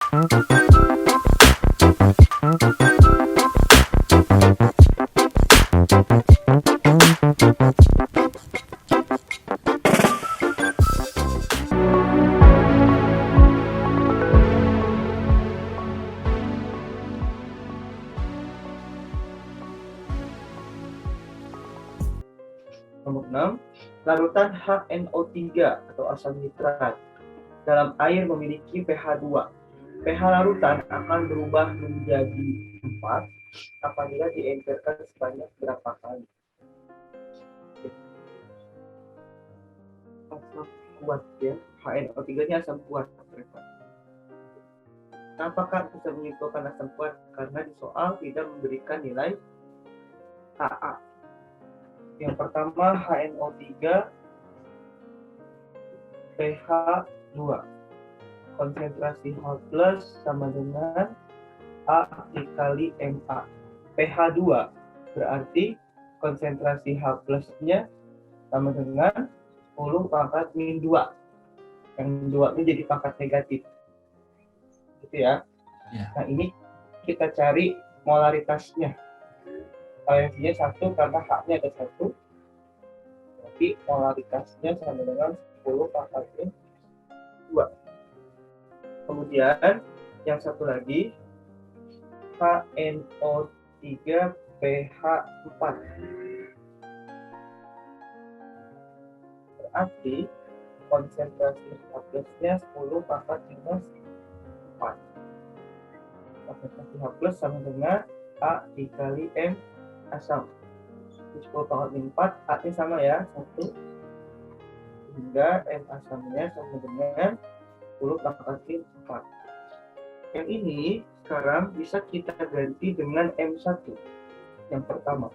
Nomor 6, larutan HNO3 atau asam nitrat dalam air memiliki pH 2. pH larutan akan berubah menjadi 4 apabila diencerkan sebanyak berapa kali. Asam kuat ya, HNO3 ini asam kuat. Apakah bisa menyimpulkan asam kuat? Karena di soal tidak memberikan nilai Ka. Yang pertama HNO3 pH 2. Konsentrasi H+ sama dengan A dikali Ma. pH 2 berarti konsentrasi H+-nya sama dengan 10 pangkat min 2. Yang 2 ini jadi pangkat negatif. Gitu ya. Nah, ini kita cari molaritasnya. Valensinya 1 karena H-nya ada 1. Berarti molaritasnya sama dengan 10 pangkat min 2. Kemudian yang satu lagi HNO3 pH 4. Berarti konsentrasi H+-nya 10 pangkat minus 4. Konsentrasi H+ sama dengan A dikali M asam. 10 pangkat minus 4, A-nya sama ya, 1. Sehingga M asamnya sama dengan 10 pangkat min 4. Yang ini sekarang bisa kita ganti dengan M1. Yang pertama.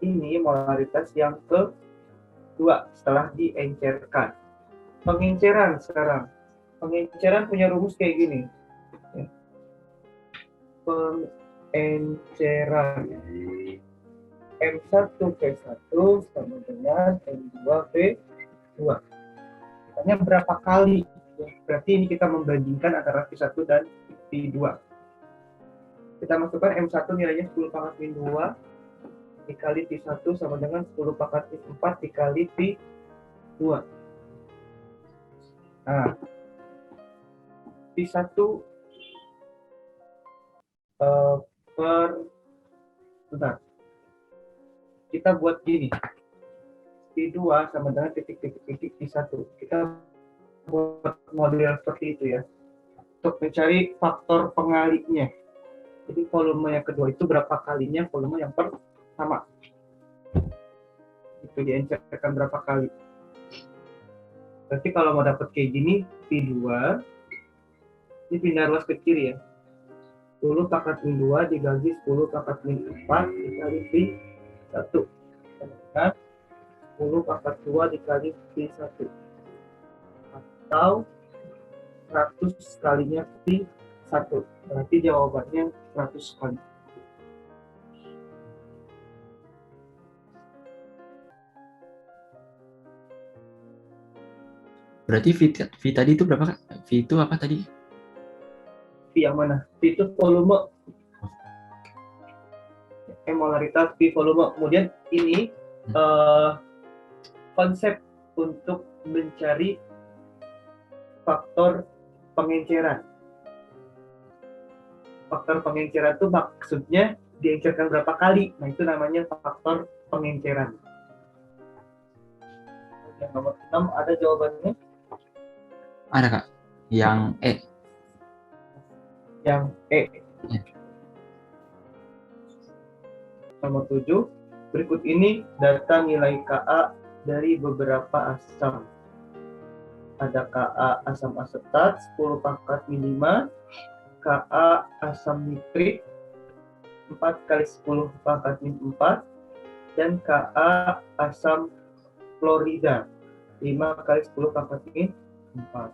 Ini molaritas yang kedua setelah diencerkan. Pengenceran sekarang. Pengenceran punya rumus kayak gini. Pengenceran M1P1 sama dengan M2P2. Tanya berapa kali? Berarti ini kita membandingkan antara P1 dan P2. Kita masukkan M1 nilainya 10 pangkat min 2 dikali P1 sama dengan 10 pangkat min 4 dikali P2. Nah, P1 bentar. Kita buat gini. P2 sama dengan titik-titik P1. Kita buat model seperti itu ya. Untuk mencari faktor pengaliknya. Jadi volume yang kedua itu berapa kalinya volume yang pertama. Itu diencerkan berapa kali. Berarti kalau mau dapat kayak gini, P2 ini pindah ruas ke kiri ya. 10 pangkat min 2 dibagi 10 pangkat min 4 dikali P1. Nah, 10 pangkat 2 dikali P1. Atau 100 kalinya P1. Berarti jawabannya 100 kali. Berarti V tadi itu berapa, Kak? V itu apa tadi? V yang mana? V itu volume. Molaritas V volume. Kemudian ini konsep untuk mencari faktor pengenceran. Faktor pengenceran itu maksudnya diencerkan berapa kali. Nah, itu namanya faktor pengenceran. Yang nomor 6 ada jawabannya? Ada, Kak. Yang E. Yang E. Ya. Nomor 7. Berikut ini data nilai Ka dari beberapa asam. Ada Ka asam asetat 10 pangkat min 5, Ka asam nitrit 4 kali 10 pangkat min 4, dan Ka asam klorida 5 kali 10 pangkat min 4.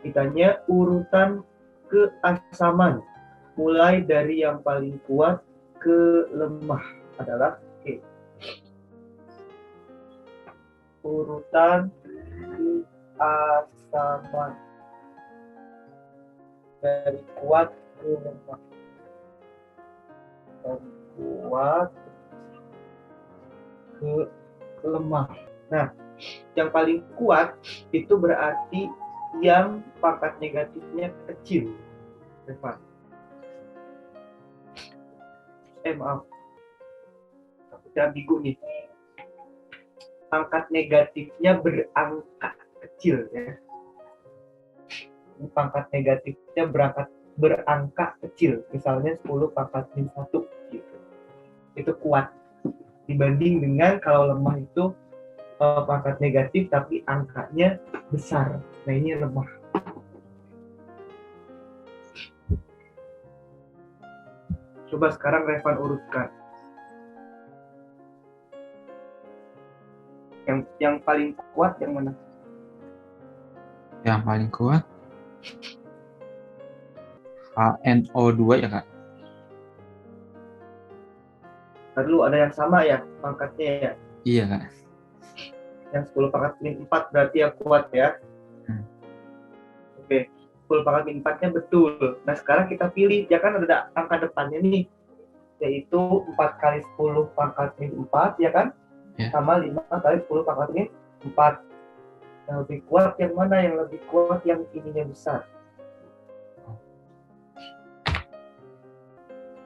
Ditanya urutan keasaman mulai dari yang paling kuat ke lemah adalah E. Urutan keasaman dari kuat ke lemah. Dari kuat ke lemah. Nah, yang paling kuat itu berarti yang pangkat negatifnya kecil. Maaf. Takutnya ambigu nih. Pangkat negatifnya berangka kecil ya. Pangkat negatifnya berangka kecil. Misalnya 10 pangkat min 1 gitu. Itu kuat. Dibanding dengan kalau lemah itu pangkat negatif tapi angkanya besar. Nah, ini lemah. Coba sekarang Revan urutkan. Yang paling kuat yang mana? Yang paling kuat HNO2 ya Kak? Lalu ada yang sama ya pangkatnya ya? Iya Kak. Yang 10 pangkat min 4 berarti yang kuat ya? Oke, 10 pangkat min 4-nya betul. Nah sekarang kita pilih, ya kan ada angka depannya nih, yaitu 4 kali 10 pangkat min 4 ya kan? Ya. Sama 5 kali 10 pangkat min 4. Yang lebih kuat yang mana? Yang lebih kuat yang ininya besar.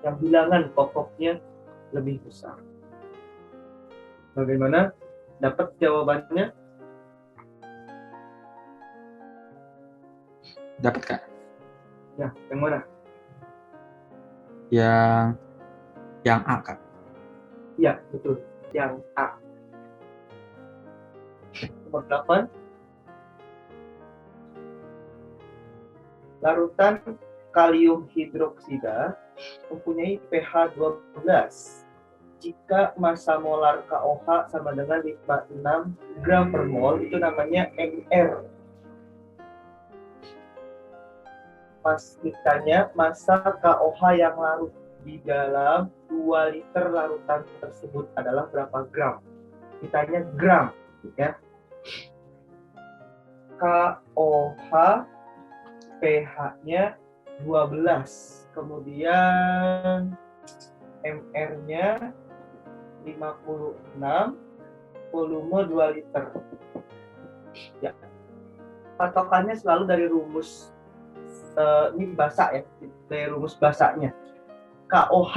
Yang bilangan pokoknya lebih besar. Bagaimana? Dapat jawabannya? Dapat Kak. Ya, yang mana? Yang A Kak. Iya, betul. Yang A. Nomor 8. Larutan kalium hidroksida mempunyai pH 12 jika massa molar KOH sama dengan 56 gram per mol, itu namanya MR. Pas ditanya massa KOH yang larut di dalam 2 liter larutan tersebut adalah berapa gram? Ditanya gram ya. KOH pH-nya 12, kemudian MR-nya 56, volume 2 liter. Ya. Patokannya selalu dari rumus ini basa ya, dari rumus basanya. KOH,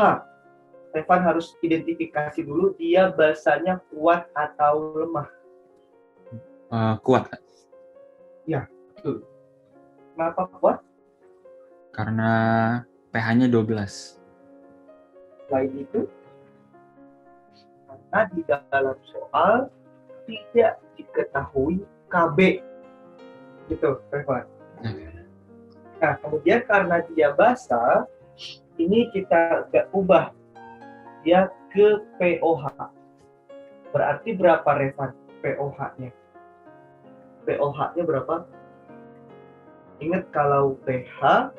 Revan harus identifikasi dulu dia basanya kuat atau lemah. Kuat Kak. Ya, betul. Kenapa kuat? Karena pH-nya 12. Selain itu, karena di dalam soal tidak diketahui KB, gitu, Revan. Nah, kemudian karena dia basa, ini kita ubah dia ke POH. Berarti berapa Revan POH-nya? POH-nya berapa? Ingat kalau pH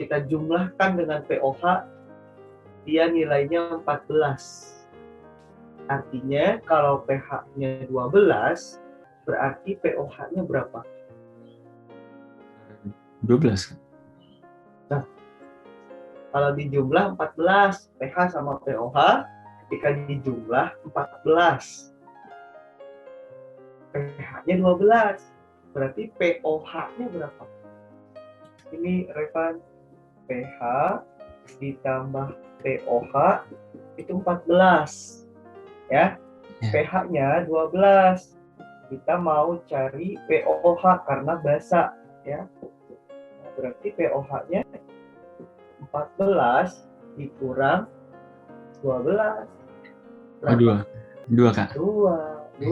kita jumlahkan dengan POH, dia nilainya 14. Artinya kalau pH-nya 12, berarti POH-nya berapa? 12. Nah, kalau dijumlah 14, pH sama POH, ketika dijumlah 14, pH-nya 12, berarti POH-nya berapa? Ini Revan, pH ditambah POH itu 14 ya. pH-nya 12. Kita mau cari POH karena basa ya. Nah, berarti POH-nya 14 dikurang 12. Berapa? 2 Kak. 2.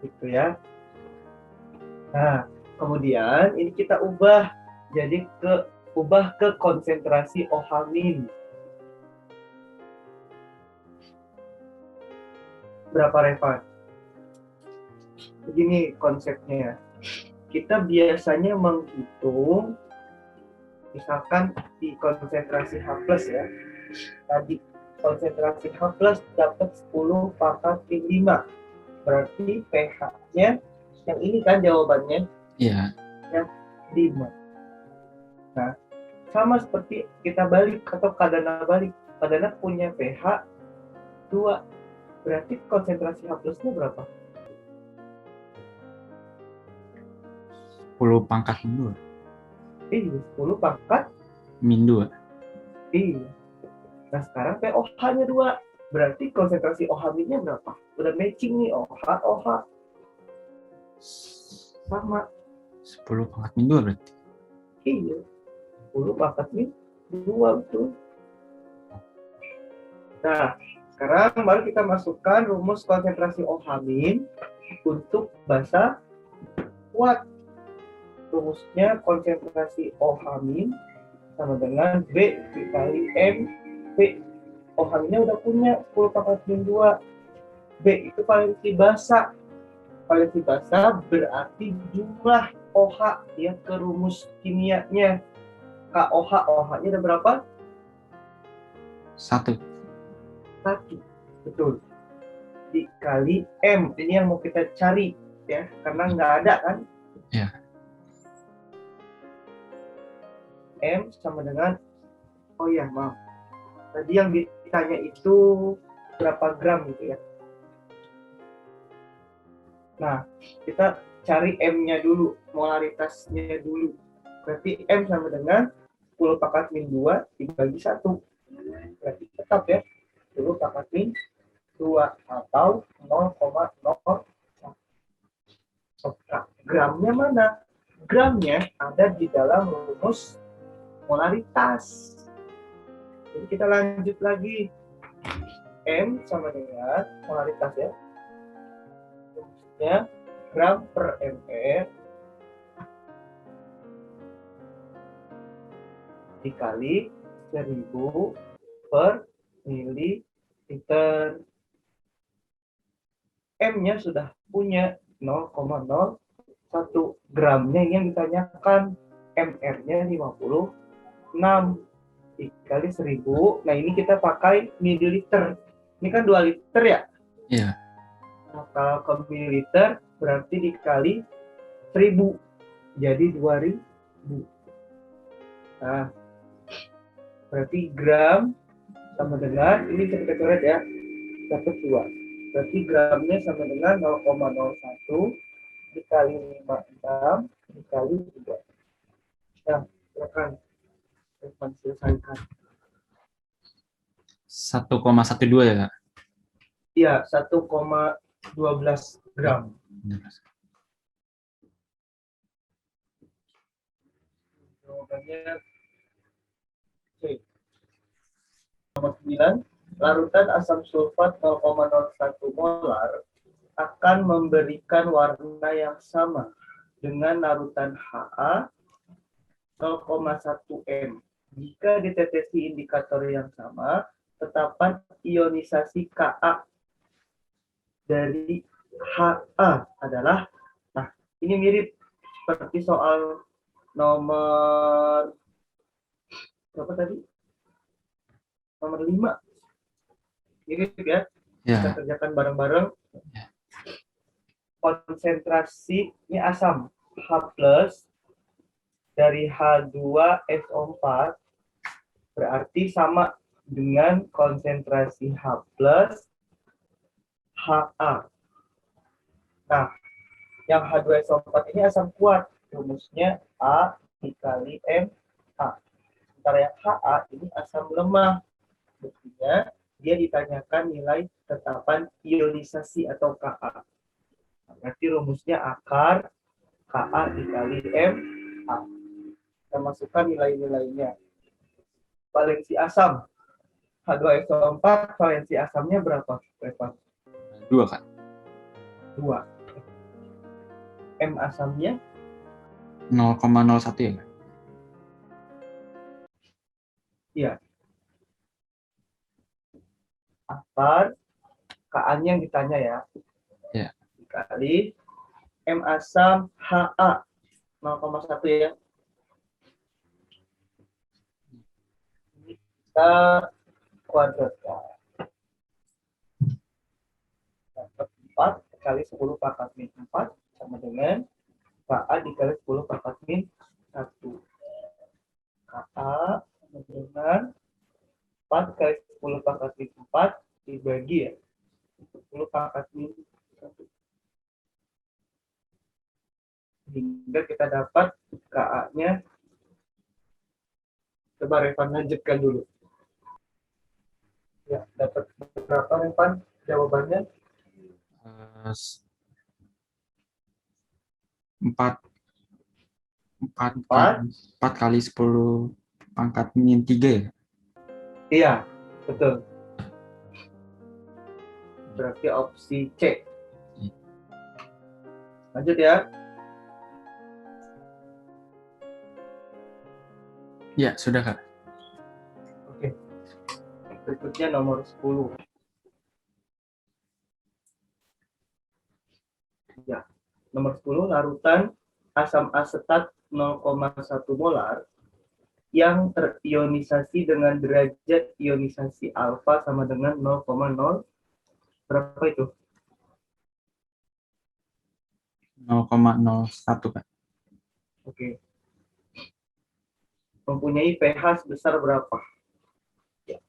Gitu ya. Nah, kemudian ini kita ubah jadi ke konsentrasi OH-. Berapa Revan? Begini konsepnya. Kita biasanya menghitung misalkan di konsentrasi H+ ya. Tadi konsentrasi H+ dapat 10 pangkat min 5. Berarti pH-nya yang ini kan jawabannya? Iya. Yang 5. sama seperti kita balik atau Kadana balik. Kadana punya pH 2. Berarti konsentrasi H plusnya berapa? 10 pangkat min 2. Iya, 10 pangkat Min 2. iya. Nah sekarang pOH-nya 2. Berarti konsentrasi OH-nya berapa? Udah matching nih, OH sama. 10 pangkat min 2 berarti. Iya, 10 pangkat min 2 betul. Nah, sekarang baru kita masukkan rumus konsentrasi OH- untuk basa kuat. Rumusnya konsentrasi OH- sama dengan B dikali M B. OH-nya udah punya 10 pangkat min 2. B itu valensi basa. Valensi basa berarti jumlah OH ya ke rumus kimianya. KOH, OH-nya ada berapa? 1. 1. Betul. Dikali M. Ini yang mau kita cari ya, karena nggak ada kan? Ya. M sama dengan, oh ya maaf, tadi yang ditanya itu berapa gram gitu ya. Nah, kita cari M-nya dulu, molaritasnya dulu. Berarti M sama dengan 10 pangkat min 2 dibagi 1. Berarti tetap ya, 10 pangkat min 2 atau 0,01. Gramnya mana? Gramnya ada di dalam rumus molaritas. Jadi kita lanjut lagi. M sama dengan molaritas ya. Rumusnya gram per ml dikali 1000 per mililiter. M-nya sudah punya 0,01. Gramnya ini yang ditanyakan. MR-nya 56 dikali 1000. Nah ini kita pakai mililiter. Ini kan 2 liter ya? Iya. Nah, kalau ke mililiter berarti dikali 1000. Jadi 2000. Nah, berarti gram sama dengan, ini kita coret ya, dapat 2. Berarti gramnya sama dengan 0,01 dikali 56 dikali 2. Nah, silakan selesaikan. 1,12 ya, Kak? Iya, 1,12 gram. Jawabannya C. Nomor 9, larutan asam sulfat 0,01 molar akan memberikan warna yang sama dengan larutan Ha 0,1 M. Jika ditetesi indikator yang sama, tetapan ionisasi Ka dari Ha adalah, nah ini mirip seperti soal nomor berapa tadi? Nomor 5. Mirip ya. Ya. Kita kerjakan bareng-bareng. Ya. Konsentrasi ini asam H+ dari H2SO4 berarti sama dengan konsentrasi H+ Ha. Nah, yang H2SO4 ini asam kuat. Rumusnya A dikali MA. Sementara yang Ha ini asam lemah. Buktinya dia ditanyakan nilai tetapan ionisasi atau Ka. Berarti rumusnya akar Ka dikali MA. Kita masukkan nilai-nilainya. Valensi asam H2SO4, valensi asamnya berapa? 2, Kak. 2. M asamnya 0,01 ya, Kak? iya. Akar Ka-nya yang ditanya ya. Ya. Dikali M asam Ha 0,1 ya. Ini kita kuadratkan. Dapat 4 kali 10 pangkat min 4 sama dengan Ka dikali 10 pangkat min 1. Ka dengan 4 kali 10 pangkat min 4 dibagi ya 10 pangkat min 1. Hingga kita dapat KA-nya. Coba Revan lanjutkan dulu. Ya, dapat berapa Revan jawabannya? 4 4. 4 kali 10 pangkat min 3 ya? Iya, betul. Berarti opsi C. Lanjut ya. Ya, sudah Kak. Oke. Berikutnya nomor 10. Ya. Nomor 10, larutan asam asetat 0,1 molar yang terionisasi dengan derajat ionisasi alfa sama dengan 0,0 berapa itu? 0,01 Kak. Oke. Mempunyai pH sebesar berapa? Ya.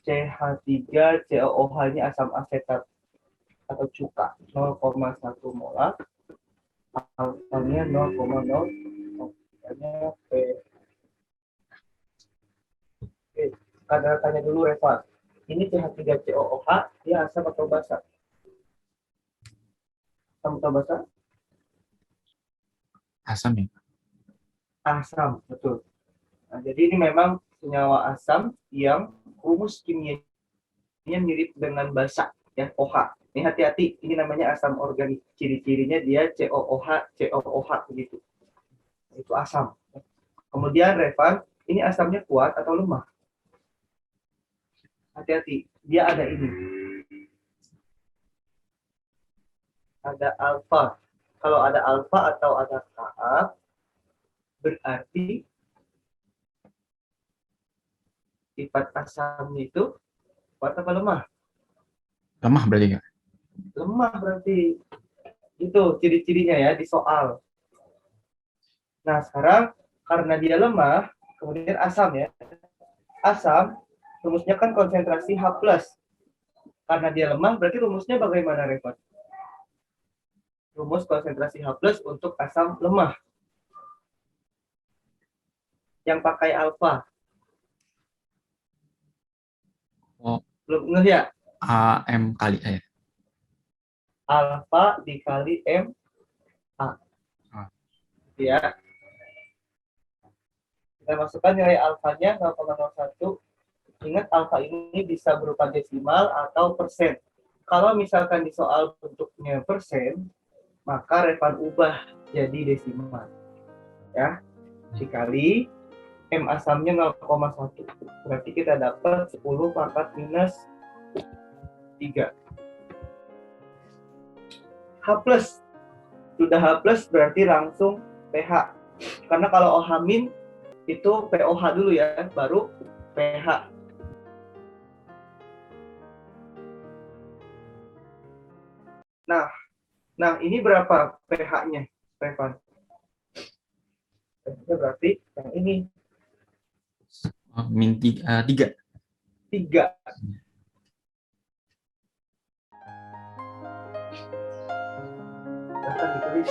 CH3COOH-nya asam asetat atau cuka 0,1 molar, alfanya 0,0. Oke, tanya dulu Reva. Ini CH3COOH dia asam atau basa? Asam atau basa? Asam ya? Asam, betul. Nah, jadi ini memang senyawa asam yang rumus kimianya mirip dengan basa, ya, OH. Ini hati-hati, ini namanya asam organik. Ciri-cirinya dia COOH, COOH begitu. Itu asam. Kemudian Revan, ini asamnya kuat atau lemah? Hati-hati, dia ada ini. Ada alfa. Kalau ada alfa atau ada Ka, berarti sifat asamnya itu kuat atau lemah? Lemah berarti Kak? Lemah berarti. Itu ciri-cirinya ya di soal. Nah, sekarang karena dia lemah, kemudian asam ya. Asam, rumusnya kan konsentrasi H+. Karena dia lemah, berarti rumusnya bagaimana, Revan? Rumus konsentrasi H+ untuk asam lemah. Yang pakai alfa. Oh, Belum ngeh ya? AM kali A ya? Alfa dikali M A. Ya. Kita masukkan nilai alfanya 0,01. Ingat alfa ini bisa berupa desimal atau persen. Kalau misalkan di soal bentuknya persen, maka Revan ubah jadi desimal. Ya. Dikali M asamnya 0,1. Berarti kita dapat 10 pangkat minus 3. H+. Sudah H+ berarti langsung pH. Karena kalau OH- itu POH dulu ya, baru pH. Nah, ini berapa pH-nya, Revan? Berarti yang ini Min 3. 3. Akan ditulis